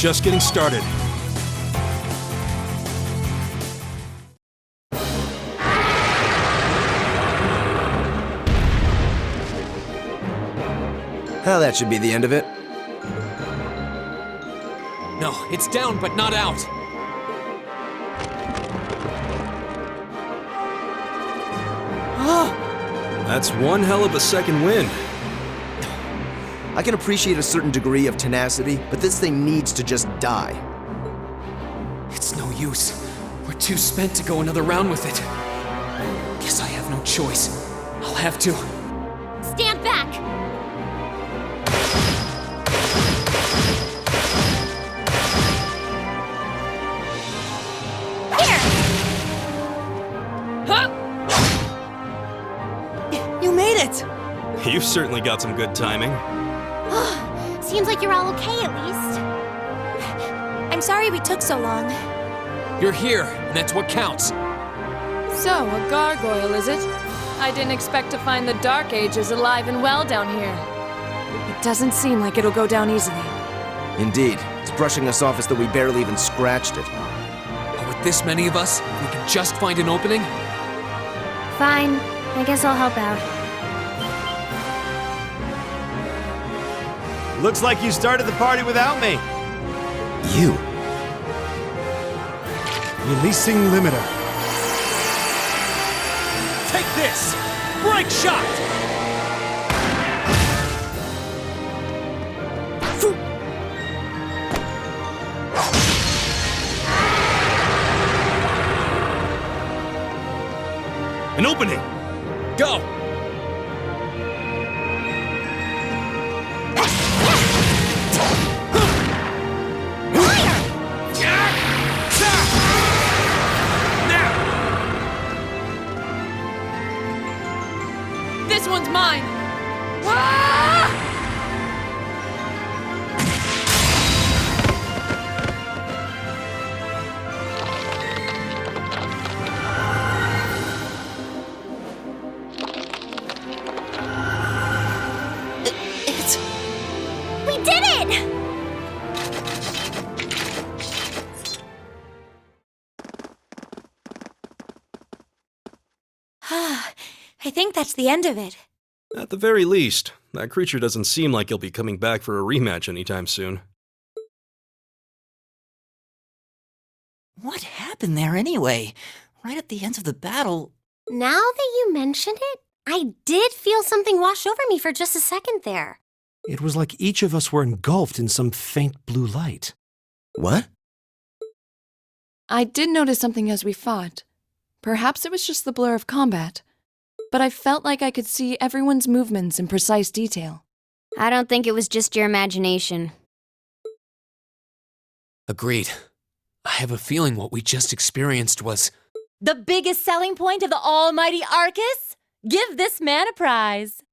just getting started. Well, that should be the end of it. No, it's down but not out. That's one hell of a second wind. I can appreciate a certain degree of tenacity, but this thing needs to just die. It's no use. We're too spent to go another round with it. Guess I have no choice. I'll have to. Stand back! Here! Huh? You made it! You've certainly got some good timing. Seems like you're all okay at least. I'm sorry we took so long. You're here, and that's what counts. So, a gargoyle, is it? I didn't expect to find the Dark Ages alive and well down here. It doesn't seem like it'll go down easily. Indeed, it's brushing us off as though we barely even scratched it. But with this many of us, we can just find an opening. Fine. I guess I'll help out. Looks like you started the party without me. You? Releasing limiter. Take this! Break shot! An opening! Go! This one's mine! We did it! I think that's the end of it. At the very least, that creature doesn't seem like he'll be coming back for a rematch anytime soon. What happened there anyway? Right at the end of the battle. Now that you mention it, I did feel something wash over me for just a second there. It was like each of us were engulfed in some faint blue light. What? I did notice something as we fought. Perhaps it was just the blur of combat. But I felt like I could see everyone's movements in precise detail. I don't think it was just your imagination. Agreed. I have a feeling what we just experienced was... The biggest selling point of the almighty Arcus? Give this man a prize.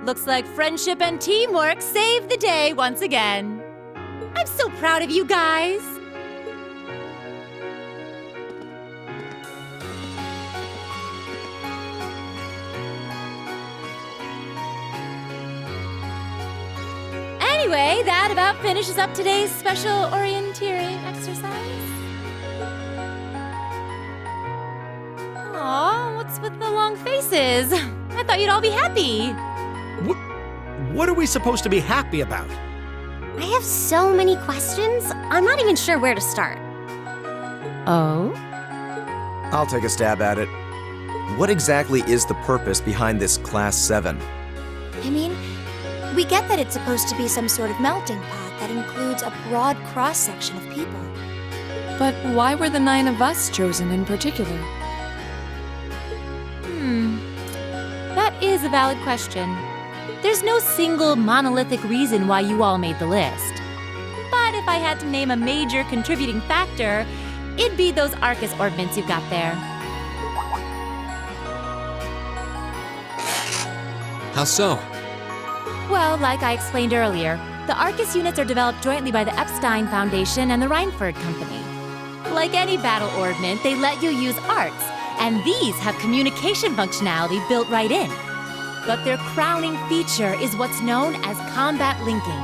Looks like friendship and teamwork saved the day once again. I'm so proud of you guys. Anyway, that about finishes up today's special orienteering exercise. Aw, what's with the long faces? I thought you'd all be happy. What are we supposed to be happy about? I have so many questions, I'm not even sure where to start. Oh? I'll take a stab at it. What exactly is the purpose behind this Class 7? I mean, we get that it's supposed to be some sort of melting pot that includes a broad cross-section of people. But why were the 9 of us chosen in particular? That is a valid question. There's no single monolithic reason why you all made the list. But if I had to name a major contributing factor, it'd be those Arcus ordnance you've got there. How so? Well, like I explained earlier, the Arcus units are developed jointly by the Epstein Foundation and the Reinford Company. Like any battle ordnance, they let you use arts, And these have communication functionality built right in. But their crowning feature is what's known as combat linking.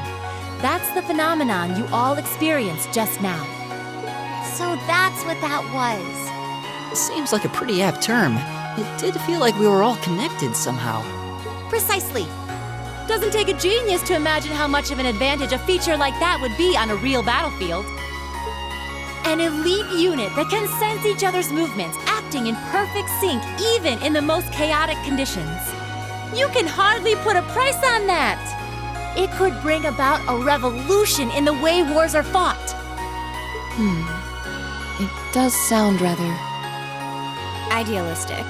That's the phenomenon you all experienced just now. So that's what that was. Seems like a pretty apt term. It did feel like we were all connected somehow. Precisely. Doesn't take a genius to imagine how much of an advantage a feature like that would be on a real battlefield. An elite unit that can sense each other's movements, acting in perfect sync even in the most chaotic conditions. You can hardly put a price on that. It could bring about a revolution in the way wars are fought. It does sound rather... Idealistic.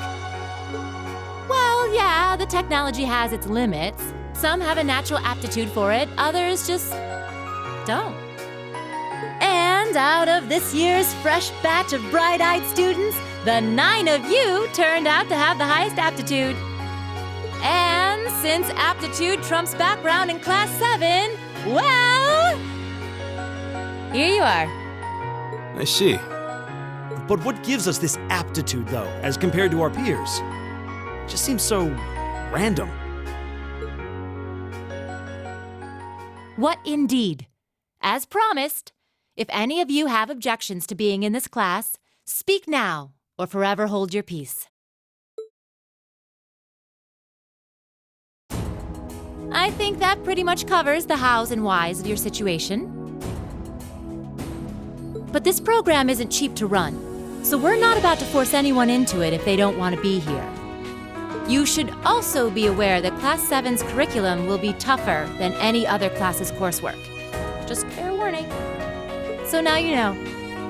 Well, yeah, the technology has its limits. Some have a natural aptitude for it, others just don't. And out of this year's fresh batch of bright-eyed students, the 9 of you turned out to have the highest aptitude. And since aptitude trumps background in Class 7, well, here you are. I see. But what gives us this aptitude, though, as compared to our peers? It just seems so random. What indeed? As promised, if any of you have objections to being in this class, speak now or forever hold your peace. I think that pretty much covers the hows and whys of your situation. But this program isn't cheap to run, so we're not about to force anyone into it if they don't want to be here. You should also be aware that Class 7's curriculum will be tougher than any other class's coursework. Just fair warning. So now you know,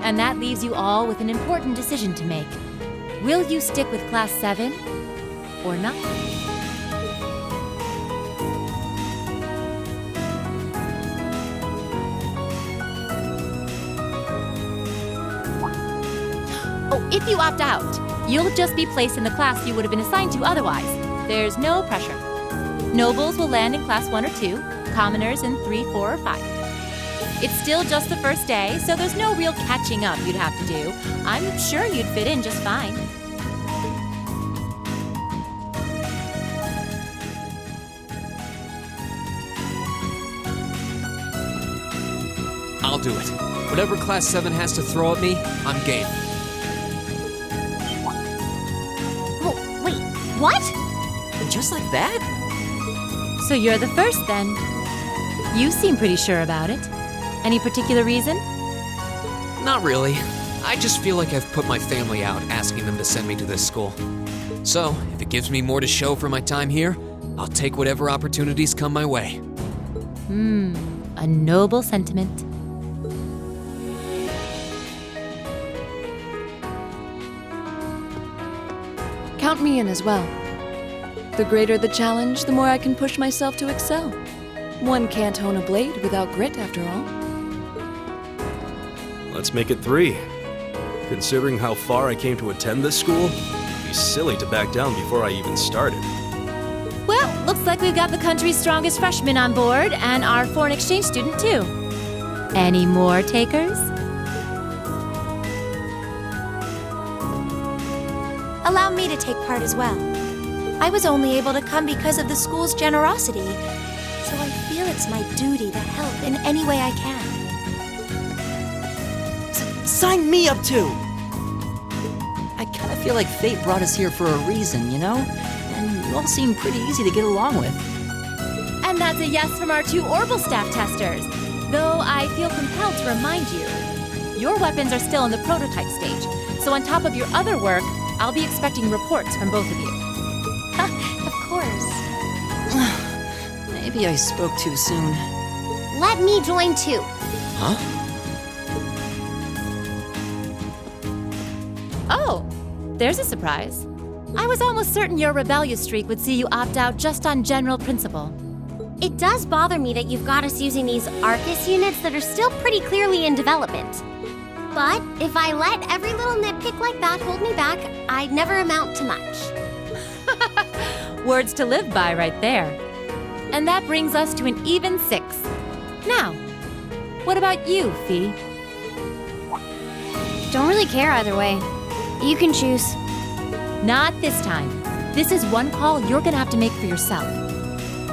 and that leaves you all with an important decision to make. Will you stick with Class 7 or not? Oh, if you opt out, you'll just be placed in the class you would have been assigned to otherwise. There's no pressure. Nobles will land in Class 1 or 2, commoners in 3, 4, or 5. It's still just the first day, so there's no real catching up you'd have to do. I'm sure you'd fit in just fine. I'll do it. Whatever Class 7 has to throw at me, I'm game. Oh, wait, what? Just like that? So you're the first then. You seem pretty sure about it. Any particular reason? Not really. I just feel like I've put my family out asking them to send me to this school. So, if it gives me more to show for my time here, I'll take whatever opportunities come my way. A noble sentiment. Count me in as well. The greater the challenge, the more I can push myself to excel. One can't hone a blade without grit, after all. Let's make it 3. Considering how far I came to attend this school, it'd be silly to back down before I even started. Well, looks like we've got the country's strongest freshman on board and our foreign exchange student too. Any more takers? Allow me to take part as well. I was only able to come because of the school's generosity, so I feel it's my duty to help in any way I can. Sign me up too! I kinda feel like fate brought us here for a reason, you know? And you all seem pretty easy to get along with. And that's a yes from our 2 Orbital staff testers. Though I feel compelled to remind you, your weapons are still in the prototype stage, so on top of your other work, I'll be expecting reports from both of you. Of course. Maybe I spoke too soon. Let me join too. Huh? Oh, there's a surprise. I was almost certain your rebellious streak would see you opt out just on general principle. It does bother me that you've got us using these Arcus units that are still pretty clearly in development. But if I let every little nitpick like that hold me back, I'd never amount to much. Words to live by right there. And that brings us to an even 6. Now, what about you, Fee? Don't really care either way. You can choose. Not this time. This is one call you're gonna have to make for yourself.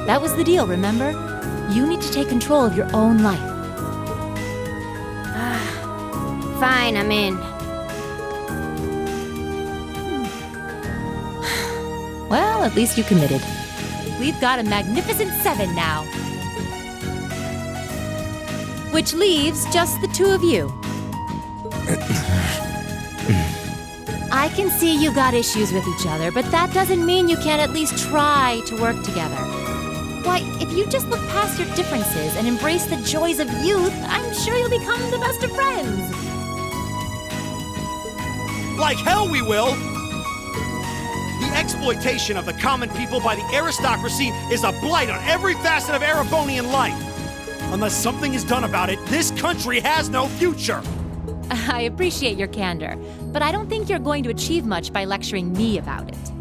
That was the deal, remember? You need to take control of your own life. Fine, I'm in. Well, at least you committed. We've got a magnificent 7 now. Which leaves just the two of you. I can see you got issues with each other, but that doesn't mean you can't at least try to work together. Why, if you just look past your differences and embrace the joys of youth, I'm sure you'll become the best of friends. Like hell we will! The exploitation of the common people by the aristocracy is a blight on every facet of Erebonian life. Unless something is done about it, this country has no future! I appreciate your candor, but I don't think you're going to achieve much by lecturing me about it.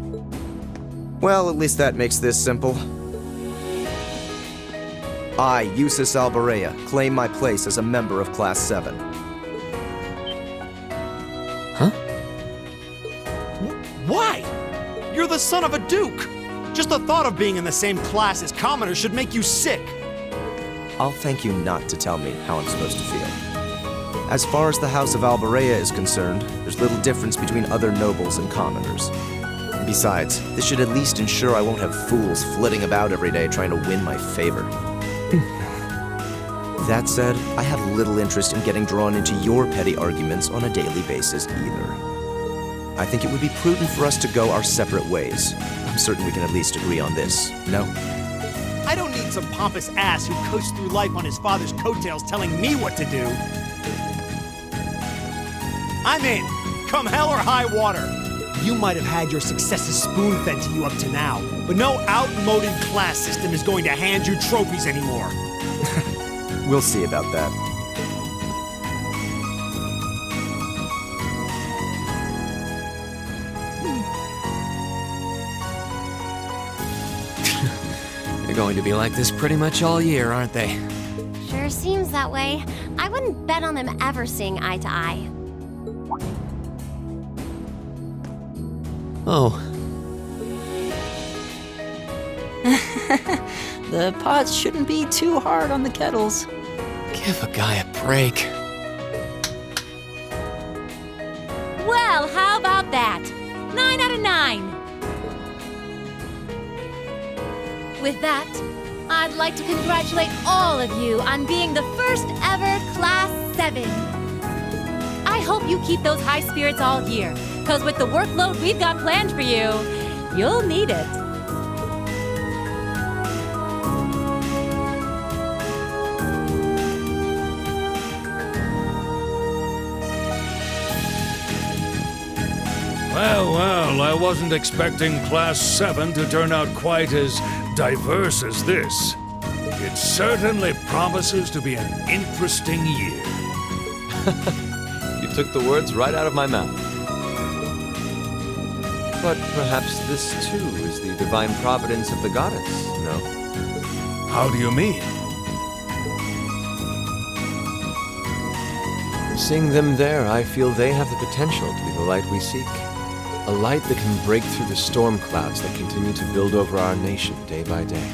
Well, at least that makes this simple. I, Eustace Albarea, claim my place as a member of Class 7. Huh? Why? You're the son of a duke! Just the thought of being in the same class as commoners should make you sick. I'll thank you not to tell me how I'm supposed to feel. As far as the House of Albarea is concerned, there's little difference between other nobles and commoners. Besides, this should at least ensure I won't have fools flitting about every day trying to win my favor. That said, I have little interest in getting drawn into your petty arguments on a daily basis either. I think it would be prudent for us to go our separate ways. I'm certain we can at least agree on this, no? I don't need some pompous ass who coasts through life on his father's coattails telling me what to do. I'm in, come hell or high water. You might have had your successes spoon-fed to you up to now, but no outmoded class system is going to hand you trophies anymore. We'll see about that. They're going to be like this pretty much all year, aren't they? Sure seems that way. I wouldn't bet on them ever seeing eye to eye. Oh. The pots shouldn't be too hard on the kettles. Give a guy a break. Well, how about that? 9 out of 9. With that, I'd like to congratulate all of you on being the first ever Class 7. I hope you keep those high spirits all year, because with the workload we've got planned for you, you'll need it. Well, I wasn't expecting Class 7 to turn out quite as diverse as this. It certainly promises to be an interesting year. You took the words right out of my mouth. But perhaps this too is the divine providence of the goddess, no? How do you mean? Seeing them there, I feel they have the potential to be the light we seek. A light that can break through the storm clouds that continue to build over our nation day by day.